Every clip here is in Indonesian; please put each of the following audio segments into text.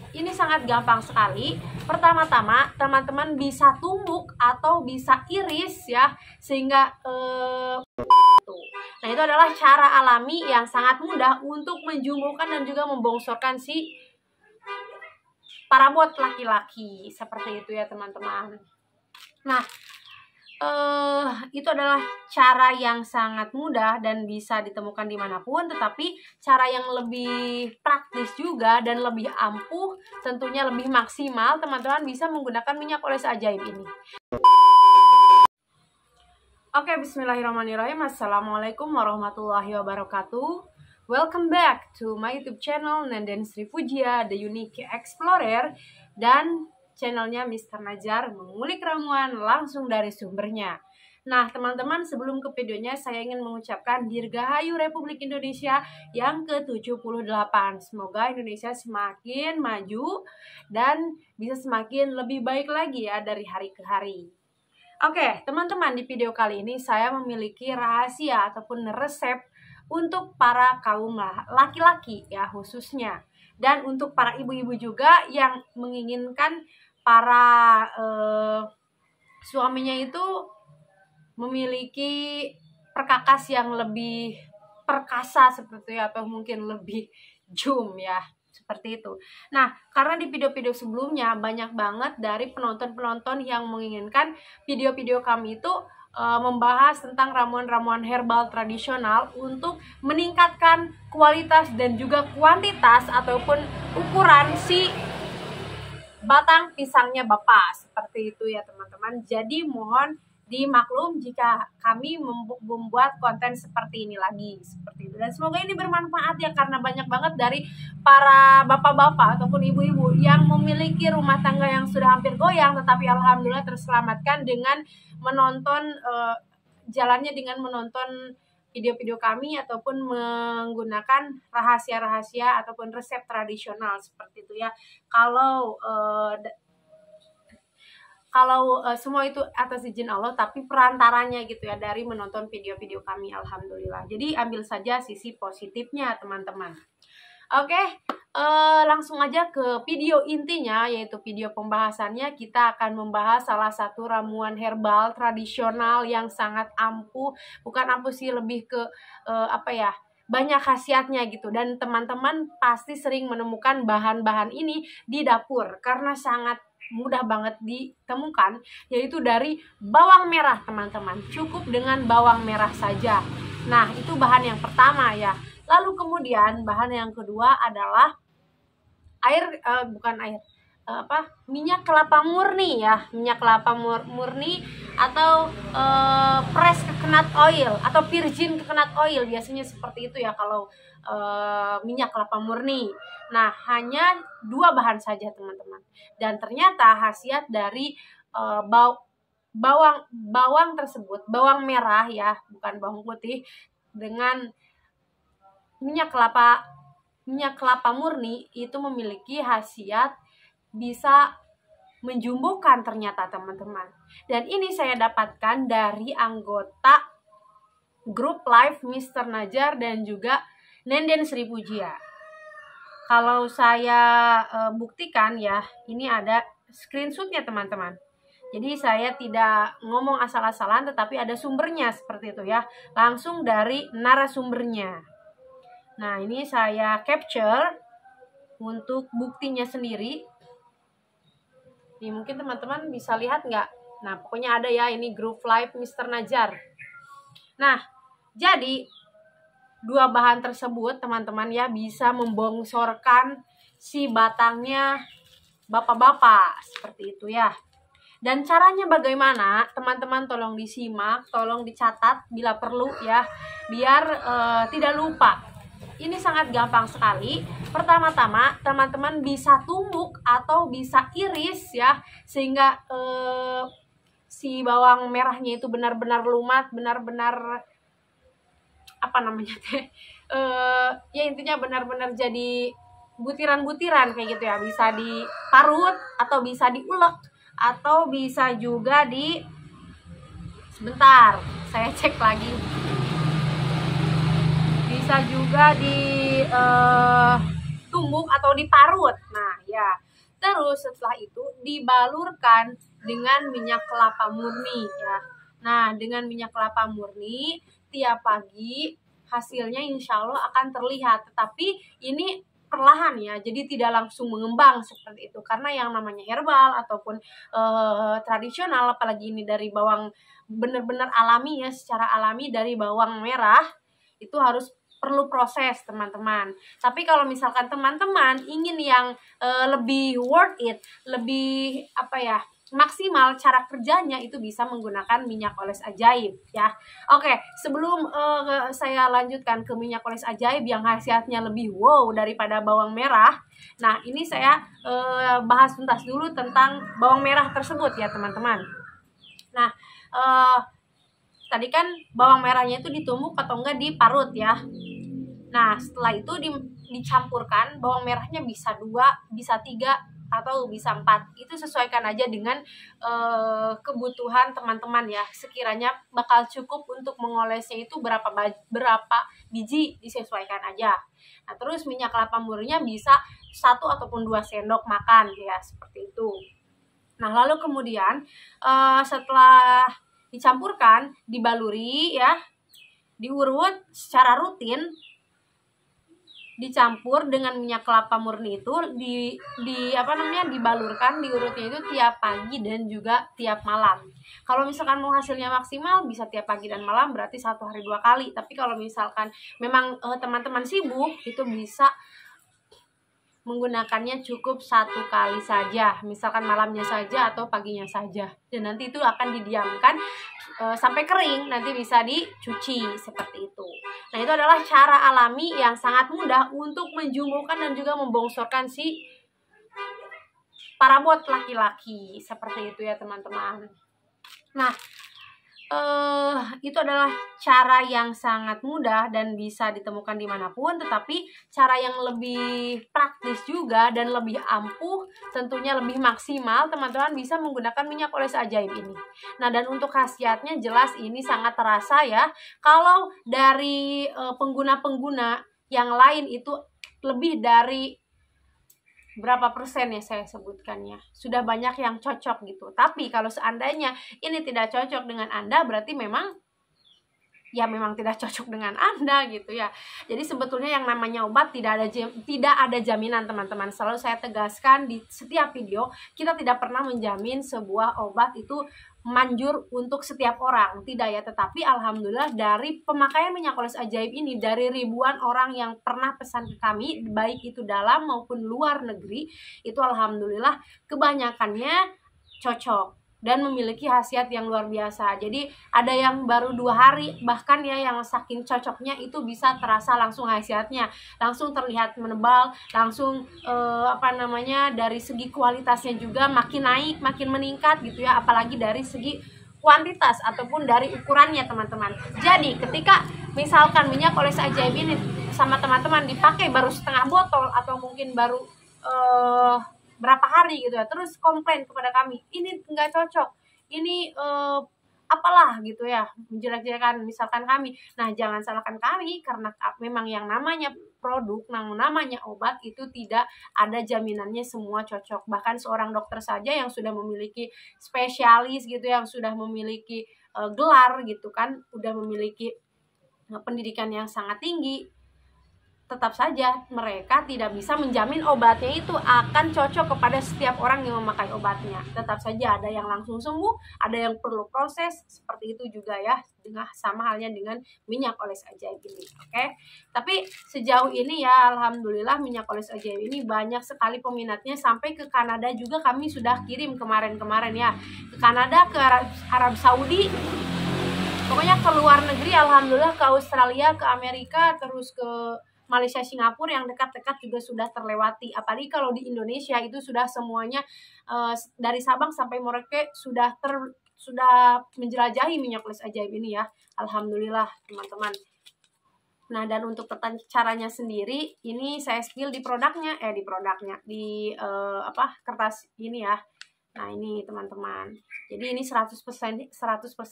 Ini sangat gampang sekali. Pertama-tama teman-teman bisa tumbuk atau bisa iris ya, sehingga nah itu adalah cara alami yang sangat mudah untuk menjumbuhkan dan juga membongsorkan si parabot laki-laki, seperti itu ya teman-teman. Nah, itu adalah cara yang sangat mudah dan bisa ditemukan dimanapun, tetapi cara yang lebih praktis juga dan lebih ampuh, tentunya lebih maksimal, teman-teman bisa menggunakan minyak oles ajaib ini. Oke, bismillahirrahmanirrahim. Assalamualaikum warahmatullahi wabarakatuh. Welcome back to my YouTube channel Nenden Sri Pujia, The Unique Explorer, dan channelnya Mr. Najar, mengulik ramuan langsung dari sumbernya. Nah teman-teman, sebelum ke videonya saya ingin mengucapkan Dirgahayu Republik Indonesia yang ke-78. Semoga Indonesia semakin maju dan bisa semakin lebih baik lagi ya dari hari ke hari. Oke teman-teman, di video kali ini saya memiliki rahasia ataupun resep untuk para kaum laki-laki ya khususnya, dan untuk para ibu-ibu juga yang menginginkan para suaminya itu memiliki perkakas yang lebih perkasa seperti itu, atau mungkin lebih jum ya, seperti itu. Nah, karena di video-video sebelumnya banyak banget dari penonton-penonton yang menginginkan video-video kami itu membahas tentang ramuan-ramuan herbal tradisional untuk meningkatkan kualitas dan juga kuantitas ataupun ukuran si batang pisangnya Bapak, seperti itu ya teman-teman. Jadi mohon dimaklum jika kami membuat konten seperti ini lagi, seperti itu. Dan semoga ini bermanfaat ya, karena banyak banget dari para bapak-bapak ataupun ibu-ibu yang memiliki rumah tangga yang sudah hampir goyang, tetapi alhamdulillah terselamatkan dengan menonton jalannya dengan menonton video-video kami ataupun menggunakan rahasia-rahasia ataupun resep tradisional, seperti itu ya. Kalau semua itu atas izin Allah, tapi perantaranya gitu ya dari menonton video-video kami, alhamdulillah. Jadi ambil saja sisi positifnya teman-teman. Oke, langsung aja ke video intinya, yaitu video pembahasannya. Kita akan membahas salah satu ramuan herbal tradisional yang sangat ampuh, bukan ampuh sih, lebih ke banyak khasiatnya gitu. Dan teman-teman pasti sering menemukan bahan-bahan ini di dapur karena sangat mudah banget ditemukan, yaitu dari bawang merah teman-teman. Cukup dengan bawang merah saja. Nah itu bahan yang pertama ya. Lalu kemudian bahan yang kedua adalah minyak kelapa murni ya, minyak kelapa murni atau press coconut oil atau virgin coconut oil, biasanya seperti itu ya kalau minyak kelapa murni. Nah hanya dua bahan saja teman-teman, dan ternyata khasiat dari bawang tersebut, bawang merah ya, bukan bawang putih, dengan minyak kelapa murni itu memiliki khasiat bisa menjumbuhkan ternyata teman-teman. Dan ini saya dapatkan dari anggota grup live Mr. Najar dan juga Nenden Sri Pujia. Kalau saya buktikan ya, ini ada screenshotnya teman-teman. Jadi saya tidak ngomong asal-asalan, tetapi ada sumbernya seperti itu ya, langsung dari narasumbernya. Nah ini saya capture untuk buktinya sendiri. Nih mungkin teman-teman bisa lihat nggak? Nah pokoknya ada ya, ini grup live Mr. Najar. Nah jadi dua bahan tersebut teman-teman ya bisa membongsorkan si batangnya bapak-bapak, seperti itu ya. Dan caranya bagaimana teman-teman, tolong disimak, tolong dicatat bila perlu ya, biar tidak lupa. Ini sangat gampang sekali. Pertama-tama teman-teman bisa tumbuk atau bisa iris ya, sehingga si bawang merahnya itu benar-benar lumat, benar-benar ya intinya benar-benar jadi butiran-butiran kayak gitu ya. Bisa diparut atau bisa diulek atau bisa juga sebentar saya cek lagi, bisa juga ditumbuk atau diparut. Nah ya, terus setelah itu dibalurkan dengan minyak kelapa murni ya. Nah, dengan minyak kelapa murni tiap pagi hasilnya insya Allah akan terlihat, tetapi ini perlahan ya, jadi tidak langsung mengembang seperti itu, karena yang namanya herbal ataupun tradisional, apalagi ini dari bawang benar-benar alami ya, secara alami dari bawang merah, itu harus perlu proses teman-teman. Tapi kalau misalkan teman-teman ingin yang lebih worth it, lebih apa ya, maksimal cara kerjanya, itu bisa menggunakan minyak oles ajaib ya. Oke, sebelum saya lanjutkan ke minyak oles ajaib yang khasiatnya lebih wow daripada bawang merah, nah ini saya bahas tuntas dulu tentang bawang merah tersebut ya teman-teman. Nah, tadi kan bawang merahnya itu ditumbuk atau enggak diparut ya. Nah, setelah itu dicampurkan, bawang merahnya bisa 2, bisa 3, atau bisa 4. Itu sesuaikan aja dengan kebutuhan teman-teman ya. Sekiranya bakal cukup untuk mengolesnya itu berapa biji, disesuaikan aja. Nah, terus minyak kelapa murninya bisa 1 ataupun 2 sendok makan ya, seperti itu. Nah, lalu kemudian setelah dicampurkan, dibaluri ya, diurut secara rutin, dicampur dengan minyak kelapa murni itu dibalurkan, diurutnya itu tiap pagi dan juga tiap malam. Kalau misalkan mau hasilnya maksimal bisa tiap pagi dan malam, berarti 1 hari 2 kali. Tapi kalau misalkan memang teman-teman sibuk, itu bisa menggunakannya cukup 1 kali saja, misalkan malamnya saja atau paginya saja, dan nanti itu akan didiamkan sampai kering, nanti bisa dicuci seperti itu. Nah, itu adalah cara alami yang sangat mudah untuk menjumbuhkan dan juga membongsorkan si parabot laki-laki, seperti itu ya teman-teman. Nah, itu adalah cara yang sangat mudah dan bisa ditemukan dimanapun, tetapi cara yang lebih praktis juga dan lebih ampuh, tentunya lebih maksimal, teman-teman bisa menggunakan minyak oles ajaib ini. Nah, dan untuk khasiatnya jelas ini sangat terasa ya. Kalau dari pengguna-pengguna yang lain itu lebih dari berapa persen ya saya sebutkannya, sudah banyak yang cocok gitu. Tapi kalau seandainya ini tidak cocok dengan Anda, berarti memang tidak cocok dengan Anda gitu ya. Jadi sebetulnya yang namanya obat tidak ada jaminan teman-teman. Selalu saya tegaskan di setiap video, kita tidak pernah menjamin sebuah obat itu manjur untuk setiap orang, tidak ya. Tetapi alhamdulillah dari pemakaian minyak oles ajaib ini, dari ribuan orang yang pernah pesan ke kami, baik itu dalam maupun luar negeri, itu alhamdulillah kebanyakannya cocok dan memiliki khasiat yang luar biasa. Jadi ada yang baru 2 hari, bahkan ya yang saking cocoknya itu bisa terasa langsung khasiatnya, langsung terlihat menebal, langsung dari segi kualitasnya juga makin naik, makin meningkat gitu ya, apalagi dari segi kuantitas ataupun dari ukurannya teman-teman. Jadi ketika misalkan minyak oles ajaib ini sama teman-teman dipakai baru setengah botol atau mungkin baru berapa hari gitu ya, terus komplain kepada kami, ini nggak cocok, ini apalah gitu ya, menjelek-jelekan misalkan kami. Nah, jangan salahkan kami, karena memang yang namanya produk, namanya obat itu tidak ada jaminannya semua cocok. Bahkan seorang dokter saja yang sudah memiliki spesialis gitu, yang sudah memiliki gelar gitu kan, udah memiliki pendidikan yang sangat tinggi, tetap saja mereka tidak bisa menjamin obatnya itu akan cocok kepada setiap orang yang memakai obatnya. Tetap saja ada yang langsung sembuh, ada yang perlu proses, seperti itu juga ya, dengan sama halnya dengan minyak oles ajaib ini. Oke. Tapi sejauh ini ya alhamdulillah minyak oles ajaib ini banyak sekali peminatnya, sampai ke Kanada juga kami sudah kirim kemarin-kemarin ya. Ke Kanada, ke Arab Saudi, pokoknya ke luar negeri, alhamdulillah, ke Australia, ke Amerika, terus ke Malaysia, Singapura, yang dekat-dekat juga sudah terlewati. Apalagi kalau di Indonesia itu sudah semuanya dari Sabang sampai Merauke sudah menjelajahi minyak oles ajaib ini ya. Alhamdulillah teman-teman. Nah, dan untuk caranya sendiri ini saya spill di produknya, di kertas ini ya. Nah, ini teman-teman. Jadi ini 100%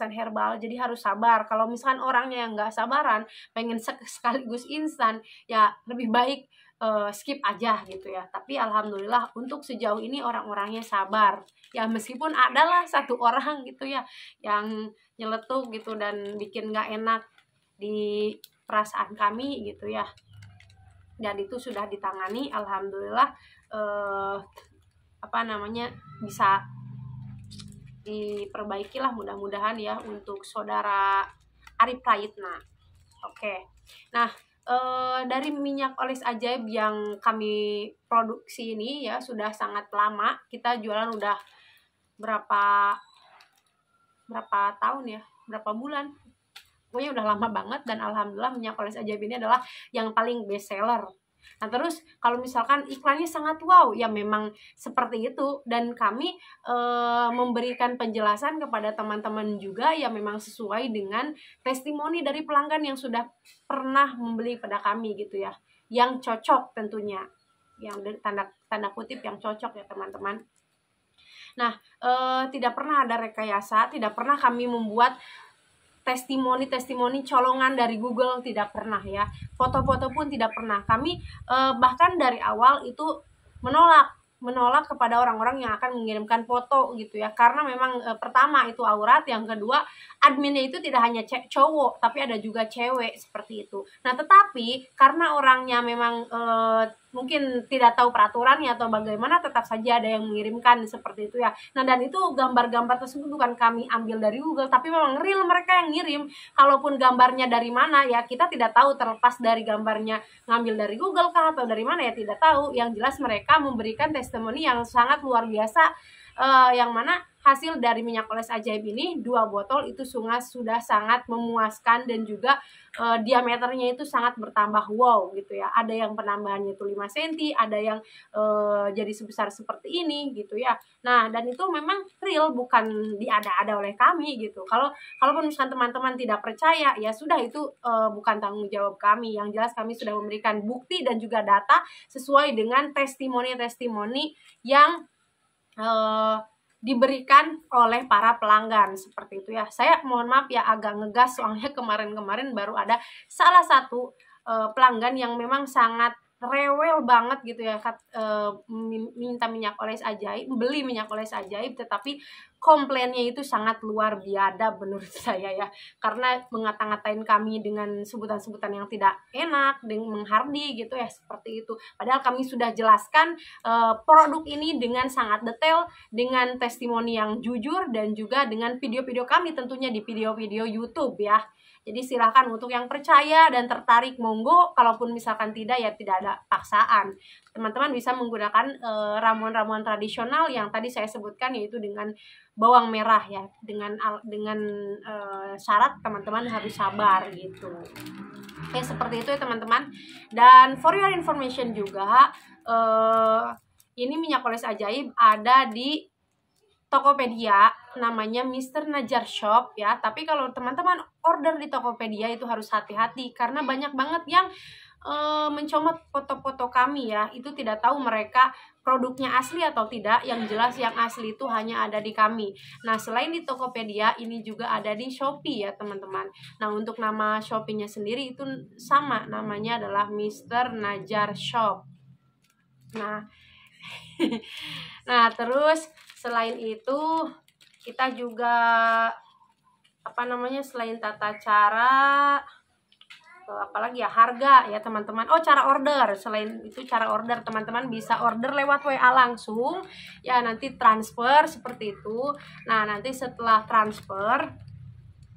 herbal, jadi harus sabar. Kalau misalkan orangnya yang nggak sabaran, pengen sekaligus instan, ya lebih baik skip aja gitu ya. Tapi alhamdulillah untuk sejauh ini orang-orangnya sabar ya, meskipun adalah satu orang gitu ya yang nyeletuk gitu dan bikin nggak enak di perasaan kami gitu ya, dan itu sudah ditangani alhamdulillah. Bisa diperbaiki lah mudah-mudahan ya untuk saudara Arif Prayitna. Oke. Nah, dari minyak oles ajaib yang kami produksi ini ya sudah sangat lama. Kita jualan udah berapa tahun ya, berapa bulan. Pokoknya udah lama banget, dan alhamdulillah minyak oles ajaib ini adalah yang paling best seller. Nah, terus kalau misalkan iklannya sangat wow, ya memang seperti itu, dan kami memberikan penjelasan kepada teman-teman juga ya memang sesuai dengan testimoni dari pelanggan yang sudah pernah membeli pada kami gitu ya, yang cocok tentunya, yang tanda kutip yang cocok ya teman-teman. Nah, tidak pernah ada rekayasa, tidak pernah kami membuat testimoni colongan dari Google, tidak pernah ya. Foto-foto pun tidak pernah. Kami bahkan dari awal itu menolak kepada orang-orang yang akan mengirimkan foto gitu ya, karena memang pertama itu aurat, yang kedua adminnya itu tidak hanya cowok tapi ada juga cewek seperti itu. Nah, tetapi karena orangnya memang mungkin tidak tahu peraturannya atau bagaimana, tetap saja ada yang mengirimkan seperti itu ya. Nah, dan itu gambar-gambar tersebut bukan kami ambil dari Google, tapi memang real mereka yang ngirim. Kalaupun gambarnya dari mana ya kita tidak tahu, terlepas dari gambarnya ngambil dari Google kah atau dari mana ya tidak tahu. Yang jelas mereka memberikan testimoni yang sangat luar biasa, yang mana hasil dari minyak oles ajaib ini 2 botol itu sudah sangat memuaskan, dan juga diameternya itu sangat bertambah wow gitu ya. Ada yang penambahannya itu 5 cm, ada yang jadi sebesar seperti ini gitu ya. Nah, dan itu memang real, bukan diada-ada oleh kami gitu. Kalaupun misalkan teman-teman tidak percaya, ya sudah, itu bukan tanggung jawab kami. Yang jelas kami sudah memberikan bukti dan juga data sesuai dengan testimoni-testimoni yang diberikan oleh para pelanggan seperti itu ya. Saya mohon maaf ya agak ngegas, soalnya kemarin baru ada salah satu pelanggan yang memang sangat rewel banget gitu ya, minta minyak oles ajaib, beli minyak oles ajaib, tetapi komplainnya itu sangat luar biadab menurut saya ya, karena mengata-ngatain kami dengan sebutan-sebutan yang tidak enak, dengan menghardi gitu ya, seperti itu. Padahal kami sudah jelaskan produk ini dengan sangat detail, dengan testimoni yang jujur, dan juga dengan video-video kami tentunya di video-video YouTube ya. Jadi silakan untuk yang percaya dan tertarik monggo, kalaupun misalkan tidak ya tidak ada paksaan. Teman-teman bisa menggunakan ramuan-ramuan tradisional yang tadi saya sebutkan, yaitu dengan bawang merah ya, dengan syarat teman-teman harus sabar gitu. Oke, seperti itu ya teman-teman. Dan for your information juga, ini minyak oles ajaib ada di Tokopedia, namanya Mr. Najar Shop ya. Tapi kalau teman-teman order di Tokopedia itu harus hati-hati, karena banyak banget yang mencomot foto-foto kami ya. Itu tidak tahu mereka produknya asli atau tidak. Yang jelas yang asli itu hanya ada di kami. Nah, selain di Tokopedia, ini juga ada di Shopee ya teman-teman. Nah, untuk nama Shopee-nya sendiri itu sama, namanya adalah Mr. Najar Shop. Nah, nah terus selain itu kita juga selain tata cara, apalagi ya, harga ya teman-teman. Oh, cara order. Selain itu cara order, teman-teman bisa order lewat WA langsung ya, nanti transfer seperti itu. Nah, nanti setelah transfer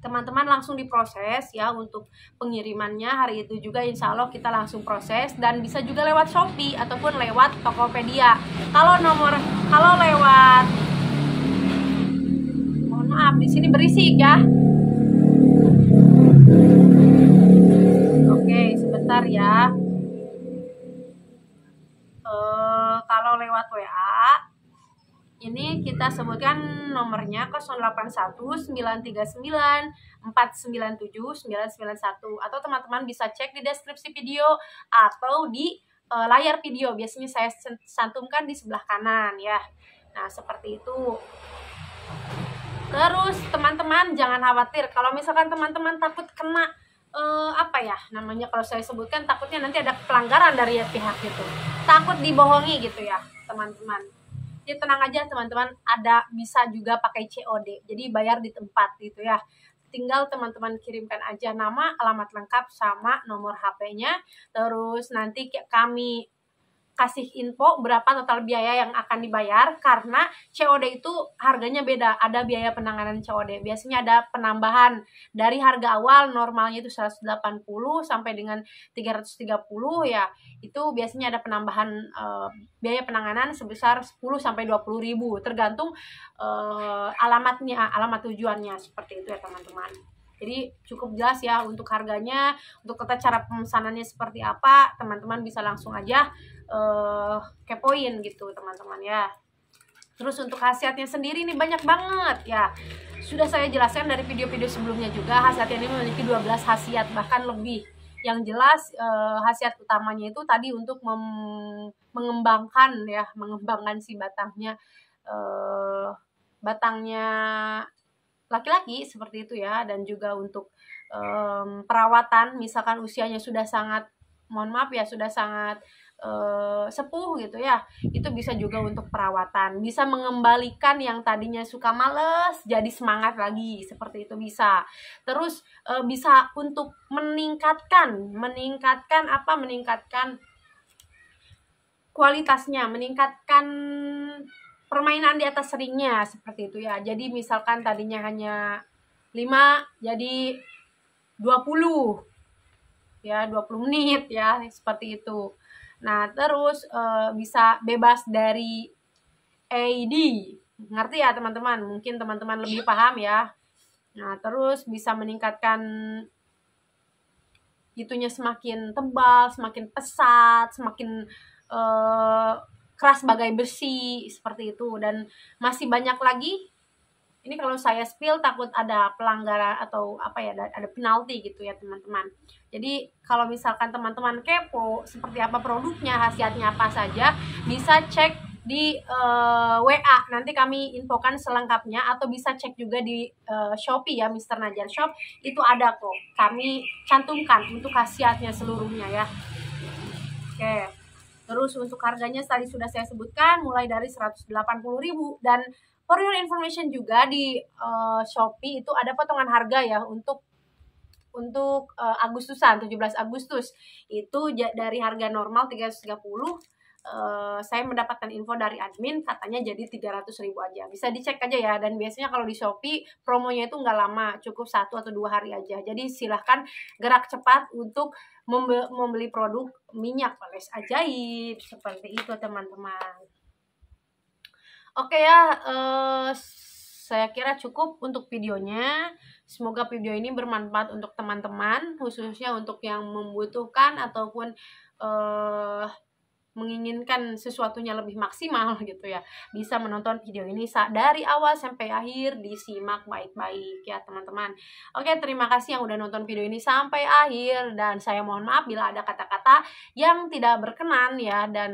teman-teman langsung diproses ya untuk pengirimannya. Hari itu juga insya Allah kita langsung proses, dan bisa juga lewat Shopee ataupun lewat Tokopedia. Kalau lewat, mohon maaf di sini berisik ya. Oke, sebentar ya. Kalau lewat WA ini kita sebutkan nomornya 081939497991, atau teman-teman bisa cek di deskripsi video atau di layar video. Biasanya saya santumkan di sebelah kanan ya. Nah, seperti itu. Terus teman-teman jangan khawatir kalau misalkan teman-teman takut kena apa ya namanya, kalau saya sebutkan takutnya nanti ada pelanggaran dari pihak itu, takut dibohongi gitu ya teman-teman. Jadi tenang aja teman-teman, ada bisa juga pakai COD, jadi bayar di tempat gitu ya. Tinggal teman-teman kirimkan aja nama, alamat lengkap, sama nomor HP-nya. Terus nanti kami kasih info berapa total biaya yang akan dibayar, karena COD itu harganya beda, ada biaya penanganan COD. Biasanya ada penambahan dari harga awal normalnya itu 180 sampai dengan 330 ya. Itu biasanya ada penambahan biaya penanganan sebesar 10 sampai 20 ribu tergantung alamatnya, alamat tujuannya, seperti itu ya teman-teman. Jadi cukup jelas ya untuk harganya. Untuk tata cara pemesanannya seperti apa, teman-teman bisa langsung aja kepoin gitu teman-teman ya. Terus untuk khasiatnya sendiri nih banyak banget ya. Sudah saya jelaskan dari video-video sebelumnya juga, khasiatnya ini memiliki 12 khasiat bahkan lebih. Yang jelas khasiat utamanya itu tadi untuk mengembangkan ya, mengembangkan si batangnya laki-laki seperti itu ya. Dan juga untuk perawatan, misalkan usianya sudah sangat, mohon maaf ya, sudah sangat sepuh gitu ya, itu bisa juga untuk perawatan, bisa mengembalikan yang tadinya suka males jadi semangat lagi, seperti itu bisa. Terus bisa untuk meningkatkan kualitasnya, meningkatkan permainan di atas ringnya, seperti itu ya. Jadi misalkan tadinya hanya 5 jadi 20 ya, 20 menit ya, seperti itu. Nah, terus bisa bebas dari AD. Ngerti ya teman-teman? Mungkin teman-teman lebih paham ya. Nah, terus bisa meningkatkan itunya semakin tebal, semakin pesat, semakin keras bagai besi, seperti itu. Dan masih banyak lagi. Ini kalau saya spill takut ada pelanggaran atau apa ya, ada penalti gitu ya teman-teman. Jadi kalau misalkan teman-teman kepo seperti apa produknya, khasiatnya apa saja, bisa cek di WA. Nanti kami infokan selengkapnya, atau bisa cek juga di Shopee ya, Mr. Najar Shop. Itu ada kok, kami cantumkan untuk khasiatnya seluruhnya ya. Oke. Terus untuk harganya tadi sudah saya sebutkan, mulai dari 180.000. Dan for your information juga di Shopee itu ada potongan harga ya untuk Agustusan, 17 Agustus. Itu dari harga normal 330, saya mendapatkan info dari admin katanya jadi 300.000 aja. Bisa dicek aja ya. Dan biasanya kalau di Shopee promonya itu nggak lama, cukup 1 atau 2 hari aja. Jadi silahkan gerak cepat untuk membeli produk minyak poles ajaib, seperti itu teman-teman. Oke ya, saya kira cukup untuk videonya. Semoga video ini bermanfaat untuk teman-teman, khususnya untuk yang membutuhkan ataupun menginginkan sesuatunya lebih maksimal gitu ya. Bisa menonton video ini dari awal sampai akhir, disimak baik-baik ya teman-teman. Oke, terima kasih yang udah nonton video ini sampai akhir, dan saya mohon maaf bila ada kata-kata yang tidak berkenan ya. Dan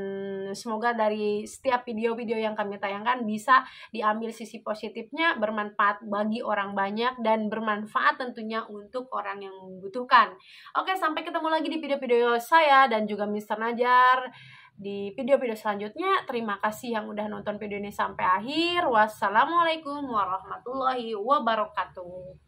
semoga dari setiap video-video yang kami tayangkan bisa diambil sisi positifnya, bermanfaat bagi orang banyak, dan bermanfaat tentunya untuk orang yang membutuhkan. Oke, sampai ketemu lagi di video-video saya dan juga Mr. Najar di video-video selanjutnya. Terima kasih yang udah nonton video ini sampai akhir. Wassalamualaikum warahmatullahi wabarakatuh.